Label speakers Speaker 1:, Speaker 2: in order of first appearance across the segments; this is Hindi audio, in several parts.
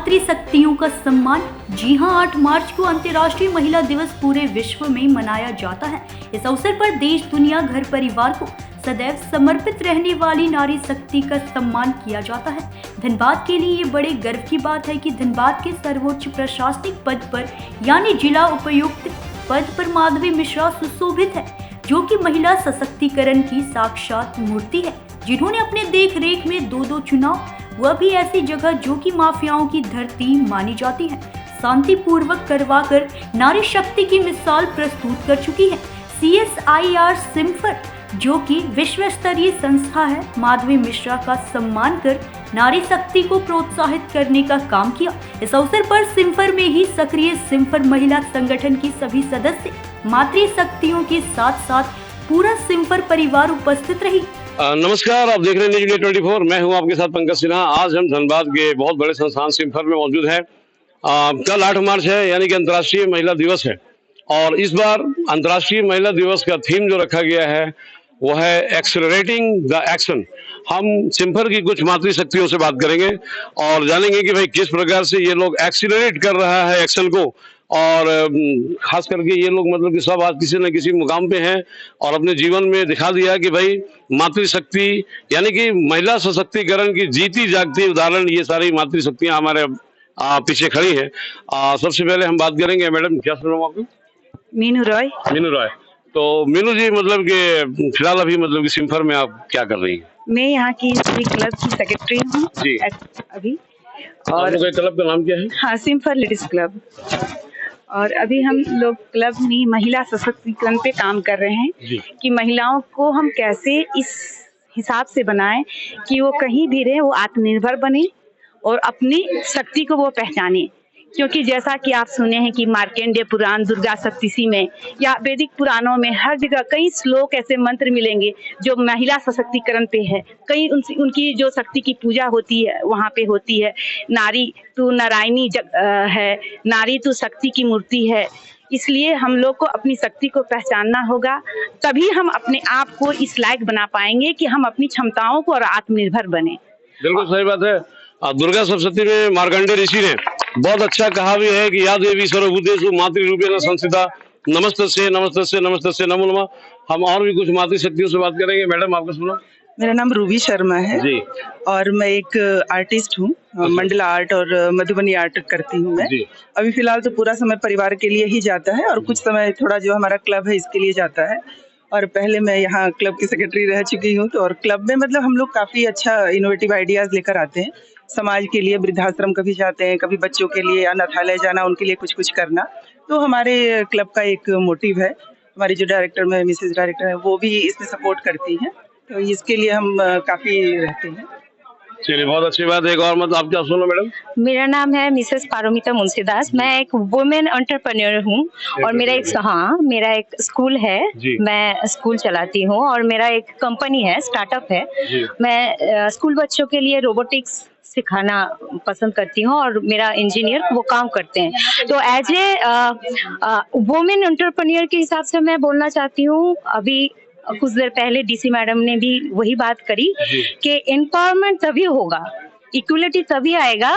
Speaker 1: मातृशक्तियों का सम्मान। जी हां, 8 मार्च को अंतर्राष्ट्रीय महिला दिवस पूरे विश्व में मनाया जाता है। इस अवसर पर देश दुनिया घर परिवार को सदैव समर्पित रहने वाली नारी शक्ति का सम्मान किया जाता है। धनबाद के लिए ये बड़े गर्व की बात है कि धनबाद के सर्वोच्च प्रशासनिक पद पर यानी जिला उपायुक्त पद पर माधवी मिश्रा सुशोभित है, जो कि महिला सशक्तिकरण की साक्षात मूर्ति है, जिन्होंने अपने देख रेख में 2 चुनाव, वह भी ऐसी जगह जो कि माफियाओं की धरती मानी जाती है, शांतिपूर्वक करवाकर नारी शक्ति की मिसाल प्रस्तुत कर चुकी है। CSIR सिम्फर, जो कि विश्व स्तरीय संस्था है, माधवी मिश्रा का सम्मान कर नारी शक्ति को प्रोत्साहित करने का काम किया। इस अवसर पर सिम्फर में ही सक्रिय सिम्फर महिला संगठन की सभी सदस्य, मातृशक्तियों के साथ साथ पूरा सिम्फर परिवार उपस्थित रही।
Speaker 2: नमस्कार, आप देख रहे हैं न्यूज़ इंडिया 24। मैं हूं आपके साथ पंकज सिन्हा। आज हम धनबाद के बहुत बड़े संस्थान सिम्फर में मौजूद हैं। कल 8 मार्च है, यानी कि अंतर्राष्ट्रीय महिला दिवस है, और इस बार अंतर्राष्ट्रीय महिला दिवस का थीम जो रखा गया है वो है एक्सेलरेटिंग द एक्शन। हम सिम्फर की कुछ मातृशक्तियों से बात करेंगे और जानेंगे कि भाई किस प्रकार से ये लोग एक्सीलरेट कर रहा है एक्शन को, और खास करके ये लोग मतलब कि सब आज किसी न किसी मुकाम पे हैं और अपने जीवन में दिखा दिया कि भाई मातृशक्ति यानी कि महिला सशक्तिकरण की जीती जागती उदाहरण ये सारी मातृशक्तियां हमारे पीछे खड़ी हैं। सबसे पहले हम बात करेंगे, मैडम क्या सुन रहा हूँ आपको?
Speaker 3: मीनू रॉय।
Speaker 2: मीनू रॉय, तो मीनू जी मतलब कि फिलहाल अभी मतलब कि सिम्फर में आप क्या कर रही हैं?
Speaker 3: मैं यहाँ की क्लब की सेक्रेटरी हूँ
Speaker 2: जी
Speaker 3: अभी।
Speaker 2: और क्लब का नाम क्या है?
Speaker 3: हाँ, सिम्फर लेडीज क्लब। और अभी हम लोग क्लब में महिला सशक्तिकरण पे काम कर रहे हैं कि महिलाओं को हम कैसे इस हिसाब से बनाएं कि वो कहीं भी रहे, वो आत्मनिर्भर बने और अपनी शक्ति को वो पहचाने। क्योंकि जैसा कि आप सुने हैं कि मार्कंडेय पुराण, दुर्गा सप्तशती में या वैदिक पुराणों में हर जगह कई श्लोक ऐसे मंत्र मिलेंगे जो महिला सशक्तिकरण पे है। कई उनकी जो शक्ति की पूजा होती है वहाँ पे होती है। नारी तू नारायणी है, नारी तू शक्ति की मूर्ति है। इसलिए हम लोग को अपनी शक्ति को पहचानना होगा, तभी हम अपने आप को इस लायक बना पाएंगे कि हम अपनी क्षमताओं को और आत्मनिर्भर बने।
Speaker 2: बिल्कुल सही बात है। दुर्गा सप्तशती में मार्कंडेय ऋषि ने बहुत अच्छा कहा भी है कि या देवी सर्वभूतेषु मातृरूपेण संस्थिता नमस्तस्यै नमस्तस्यै नमस्तस्यै नमो नमः। हम और भी कुछ मातृशक्तियों से बात करेंगे। मैडम आपका सुनो।
Speaker 4: मेरा नाम रूबी शर्मा है
Speaker 2: जी,
Speaker 4: और मैं एक आर्टिस्ट हूँ। मंडला आर्ट और मधुबनी आर्ट करती हूँ मैं। अभी फिलहाल तो पूरा समय परिवार के लिए ही जाता है और कुछ समय थोड़ा जो हमारा क्लब है इसके लिए जाता है। और पहले मैं यहाँ क्लब की सेक्रेटरी रह चुकी हूँ, तो और क्लब में मतलब हम लोग काफ़ी अच्छा इनोवेटिव आइडियाज़ लेकर आते हैं समाज के लिए। वृद्धाश्रम कभी जाते हैं, कभी बच्चों के लिए अनाथालय जाना, उनके लिए कुछ कुछ करना। तो हमारे क्लब का एक मोटिव है। हमारी जो डायरेक्टर में मिसेज डायरेक्टर है वो भी इसमें सपोर्ट करती हैं, तो इसके लिए हम काफ़ी रहते हैं।
Speaker 2: चलिए, बहुत अच्छी बात है। एक और मतलब आप क्या सुनो मैडम?
Speaker 3: मेरा नाम है मिसेस पारोमिता मुंशीदास। मैं एक वुमेन एंटरप्रेन्योर हूँ और मेरा एक स्कूल है। मैं स्कूल चलाती हूँ और मेरा एक कंपनी है, स्टार्टअप है। मैं स्कूल बच्चों के लिए रोबोटिक्स सिखाना पसंद करती हूँ और मेरा इंजीनियर वो काम करते हैं। तो एज ए वुमेन एंटरप्रेन्योर के हिसाब से मैं बोलना चाहती हूँ, अभी कुछ देर पहले डीसी मैडम ने भी वही बात करी कि एम्पावरमेंट तभी होगा, इक्वलिटी तभी आएगा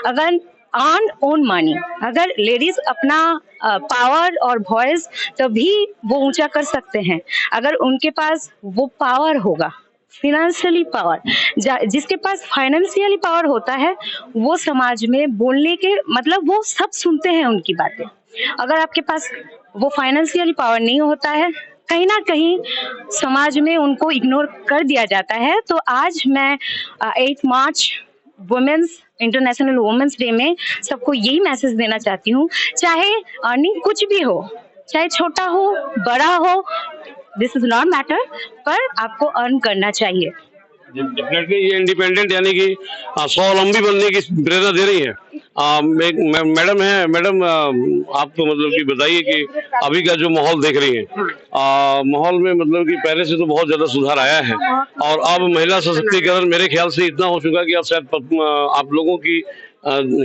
Speaker 3: अगर अर्न ओन मनी, अगर लेडीज अपना पावर और वॉइस तभी वो ऊंचा कर सकते हैं। अगर उनके पास वो पावर होगा, फाइनेंशियली पावर, जिसके पास फाइनेंशियली पावर होता है वो समाज में बोलने के मतलब वो सब सुनते हैं उनकी बातें। अगर आपके पास वो फाइनेंशियली पावर नहीं होता है, कहीं ना कहीं समाज में उनको इग्नोर कर दिया जाता है। तो आज मैं 8 मार्च वुमेन्स इंटरनेशनल वुमेन्स डे में सबको यही मैसेज देना चाहती हूँ, चाहे अर्निंग कुछ भी हो, चाहे छोटा हो बड़ा हो, दिस इज नॉट मैटर, पर आपको अर्न करना चाहिए।
Speaker 2: डेफिनेटली ये इंडिपेंडेंट यानी कि स्वावलंबी बनने की प्रेरणा दे रही है। मैडम है, मैडम आप तो मतलब कि बताइए कि अभी का जो माहौल देख रही है, माहौल में मतलब कि पहले से तो बहुत ज्यादा सुधार आया है और अब महिला सशक्तिकरण मेरे ख्याल से इतना हो चुका कि अब शायद आप लोगों की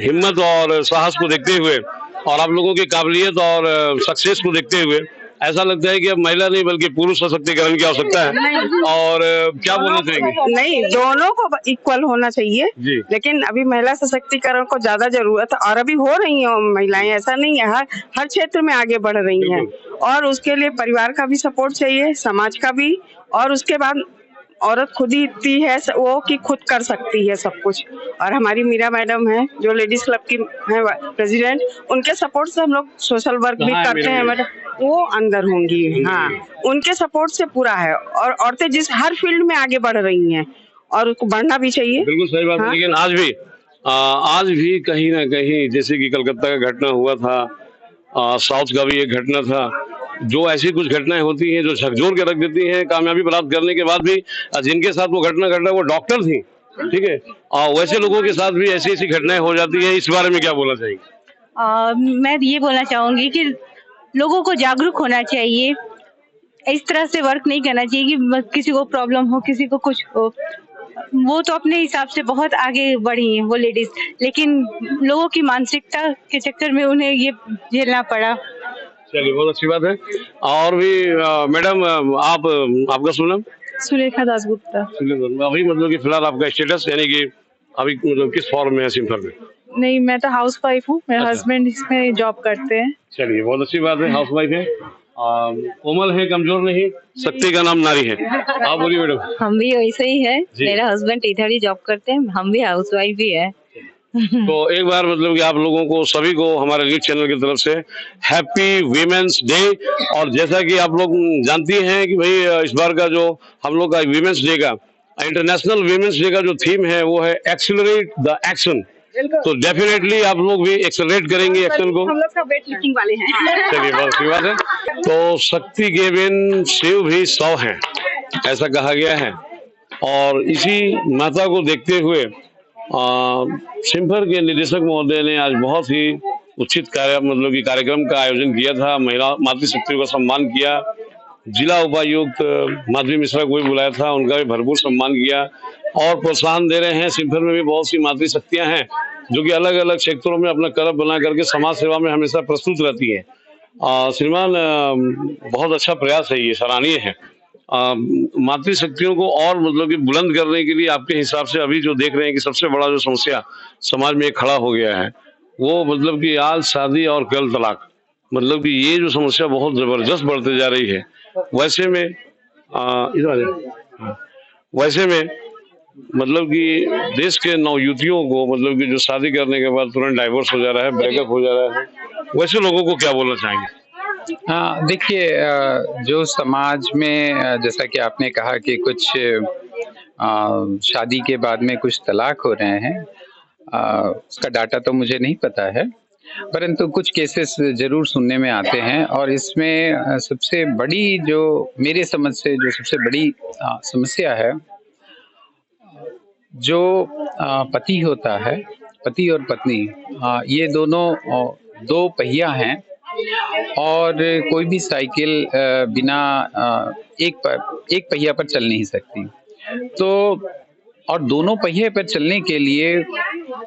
Speaker 2: हिम्मत और साहस को देखते हुए और आप लोगों की काबिलियत और सक्सेस को देखते हुए ऐसा लगता है कि अब महिला नहीं बल्कि पुरुष सशक्तिकरण की आवश्यकता है। और क्या बोलना चाहेंगे?
Speaker 5: नहीं, दोनों को इक्वल होना चाहिए
Speaker 2: जी।
Speaker 5: लेकिन अभी महिला सशक्तिकरण को ज्यादा जरूरत है और अभी हो रही है महिलाएं, ऐसा नहीं है, हर क्षेत्र में आगे बढ़ रही हैं और उसके लिए परिवार का भी सपोर्ट चाहिए, समाज का भी, और उसके बाद औरत खुद ही इतनी है वो कि खुद कर सकती है सब कुछ। और हमारी मीरा मैडम है जो लेडीज क्लब की है प्रेसिडेंट, उनके सपोर्ट से हम लोग सोशल वर्क भी करते हैं मैडम, वो अंदर होंगी। हाँ, उनके सपोर्ट से पूरा है और औरतें जिस हर फील्ड में आगे बढ़ रही हैं और उसको बढ़ना भी चाहिए।
Speaker 2: बिल्कुल सही बात है। लेकिन आज भी कहीं ना कहीं, जैसे कि कलकत्ता का घटना हुआ था, साउथ का भी एक घटना था, जो ऐसी कुछ घटनाएं होती हैं जो झकझोर के रख देती हैं। कामयाबी प्राप्त करने के बाद भी जिनके साथ वो घटना घटा वो डॉक्टर थी, ठीक है, और वैसे लोगों के साथ भी ऐसी ऐसी घटनाएं हो जाती हैं। इस बारे में क्या बोलना चाहिए?
Speaker 3: मैं ये बोलना चाहूंगी कि लोगों को जागरूक होना चाहिए, इस तरह से वर्क नहीं करना चाहिए कि किसी को प्रॉब्लम हो, किसी को कुछ हो। वो तो अपने हिसाब से बहुत आगे बढ़ी हैं वो लेडीज, लेकिन लोगों की मानसिकता के चक्कर में उन्हें ये झेलना पड़ा।
Speaker 2: चलिए, बहुत अच्छी बात है। और भी मैडम, आपका सुनाम?
Speaker 6: सुलेखा दासगुप्ता।
Speaker 2: अभी मतलब कि फिलहाल आपका स्टेटस यानी कि अभी मतलब किस फॉर्म में है सिम्फर में?
Speaker 6: नहीं, मैं तो हाउस वाइफ हूँ, मेरे हस्बैंड इसमें जॉब करते हैं।
Speaker 2: चलिए, बहुत अच्छी बात है, हाउस वाइफ है। कोमल है, कमजोर नहीं, शक्ति का नाम नारी है। आप बोलिए मैडम।
Speaker 3: हम भी वैसे ही है, मेरा हस्बैंड इधर ही जॉब करते हैं, हम भी हाउस वाइफ ही है।
Speaker 2: तो एक बार मतलब कि आप लोगों को सभी को हमारे न्यूज चैनल की तरफ से हैप्पी वीमेंस डे। और जैसा कि आप लोग जानती हैं कि भाई इस बार का जो हम लोग का वीमेंस डे का, इंटरनेशनल वीमेंस डे का जो थीम है वो है एक्सेलरेट द एक्शन। तो डेफिनेटली आप लोग भी एक्सेलरेट करेंगे एक्शन को।
Speaker 6: हम लोग सब वेट लिफ्टिंग वाले हैं।
Speaker 2: चलिए, बहुत अच्छी बात है। तो शक्ति के बिन शिव भी 100 हैं, ऐसा कहा गया है। और इसी माता को देखते हुए सिम्फर के निदेशक महोदय ने आज बहुत ही उचित मतलब कि कार्यक्रम का आयोजन किया था। महिला मातृशक्तियों का सम्मान किया। जिला उपायुक्त माधवी मिश्रा को भी बुलाया था, उनका भी भरपूर सम्मान किया और प्रोत्साहन दे रहे हैं। सिम्फर में भी बहुत सी मातृशक्तियां हैं जो कि अलग अलग क्षेत्रों में अपना कर्म बना करके समाज सेवा में हमेशा प्रस्तुत रहती है। श्रीमान, बहुत अच्छा प्रयास है, ये सराहनीय है। मातृशक्तियों को और मतलब कि बुलंद करने के लिए आपके हिसाब से अभी जो देख रहे हैं कि सबसे बड़ा जो समस्या समाज में खड़ा हो गया है वो मतलब कि आज शादी और कल तलाक, मतलब कि ये जो समस्या बहुत जबरदस्त बढ़ते जा रही है। वैसे में मतलब कि देश के नवयुवतियों को मतलब कि जो शादी करने के बाद तुरंत डाइवोर्स हो जा रहा है, ब्रेकअप हो जा रहा है, वैसे लोगों को क्या बोलना चाहेंगे?
Speaker 7: देखिए, जो समाज में जैसा कि आपने कहा कि कुछ शादी के बाद में कुछ तलाक हो रहे हैं, उसका डाटा तो मुझे नहीं पता है, परंतु कुछ केसेस जरूर सुनने में आते हैं। और इसमें सबसे बड़ी जो मेरे समझ से जो सबसे बड़ी समस्या है, जो पति होता है, पति और पत्नी, ये दोनों दो पहिया हैं और कोई भी साइकिल बिना एक पहिया पर चल नहीं सकती। तो और दोनों पहिए पर चलने के लिए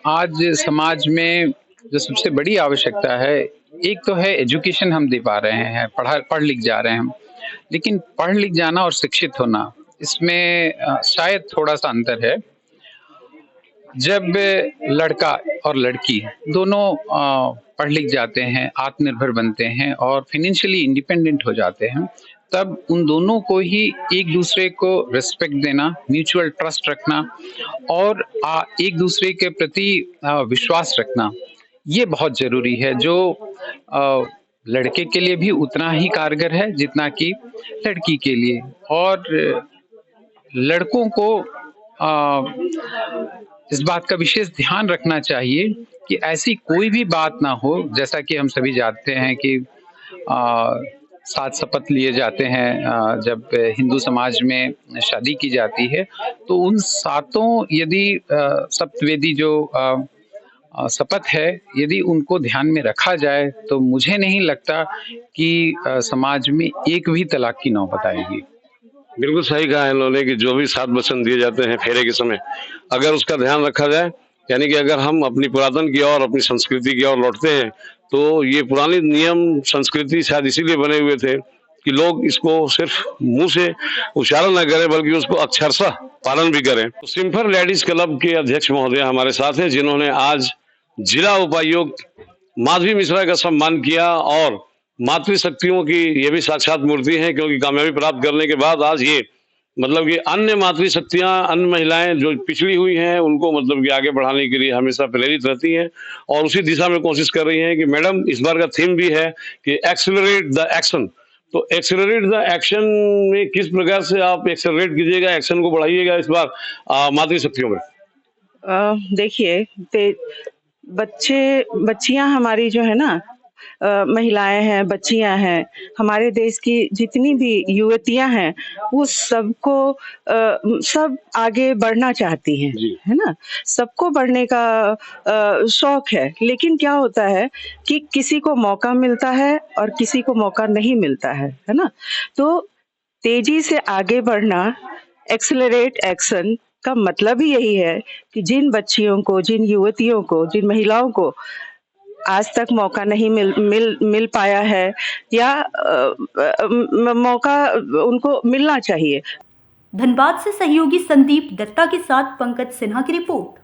Speaker 7: आज समाज में जो सबसे बड़ी आवश्यकता है, एक तो है एजुकेशन हम दे पा रहे हैं, पढ़ लिख जा रहे हैं हम, लेकिन पढ़ लिख जाना और शिक्षित होना, इसमें शायद थोड़ा सा अंतर है। जब लड़का और लड़की दोनों पढ़ लिख जाते हैं, आत्मनिर्भर बनते हैं और फाइनेंशियली इंडिपेंडेंट हो जाते हैं, तब उन दोनों को ही एक दूसरे को रिस्पेक्ट देना, म्यूचुअल ट्रस्ट रखना और एक दूसरे के प्रति विश्वास रखना, ये बहुत जरूरी है, जो लड़के के लिए भी उतना ही कारगर है जितना कि लड़की के लिए। और लड़कों को इस बात का विशेष ध्यान रखना चाहिए कि ऐसी कोई भी बात ना हो, जैसा कि हम सभी जानते हैं कि 7 शपथ लिए जाते हैं जब हिंदू समाज में शादी की जाती है, तो उन 7 यदि सप्तवेदी जो शपथ है, यदि उनको ध्यान में रखा जाए तो मुझे नहीं लगता कि समाज में एक भी तलाक की नौबत आएगी।
Speaker 2: बिल्कुल सही कहा है इन्होंने कि जो भी 7 वचन दिए जाते हैं फेरे के समय, अगर उसका ध्यान रखा जाए, यानी कि अगर हम अपनी पुरातन की ओर, अपनी संस्कृति की ओर लौटते हैं, तो ये पुरानी नियम संस्कृति शायद इसीलिए बने हुए थे कि लोग इसको सिर्फ मुंह से उच्चारण न करें बल्कि उसको अक्षरशः पालन भी करें। तो सिम्फर लेडीज क्लब के अध्यक्ष महोदय हमारे साथ हैं, जिन्होंने आज जिला उपायुक्त माधवी मिश्रा का सम्मान किया और मातृशक्तियों की ये भी साक्षात मूर्ति है, क्योंकि कामयाबी प्राप्त करने के बाद आज ये मतलब कि अन्य मातृशक्तियां, अन्य महिलाएं जो पिछड़ी हुई हैं उनको मतलब कि आगे बढ़ाने के लिए हमेशा प्रेरित रहती हैं और उसी दिशा में कोशिश कर रही हैं कि मैडम इस बार का थीम भी है कि एक्सेलरेट द एक्शन। तो एक्सेलरेट द एक्शन में किस प्रकार से आप एक्सेलरेट कीजिएगा, एक्शन को बढ़ाइएगा इस बार मातृशक्तियों में?
Speaker 4: देखिए, बच्चियां हमारी जो है ना, महिलाएं हैं, बच्चियां हैं, हमारे देश की जितनी भी युवतियां हैं, वो सब आगे बढ़ना चाहती हैं, है ना। सबको बढ़ने का शौक है, लेकिन क्या होता है कि किसी को मौका मिलता है और किसी को मौका नहीं मिलता है ना। तो तेजी से आगे बढ़ना, एक्सेलरेट एक्शन का मतलब ही यही है कि जिन बच्चियों को, जिन युवतियों को, जिन महिलाओं को आज तक मौका नहीं मिल पाया है या मौका उनको मिलना चाहिए।
Speaker 1: धनबाद से सहयोगी संदीप दत्ता के साथ पंकज सिन्हा की रिपोर्ट।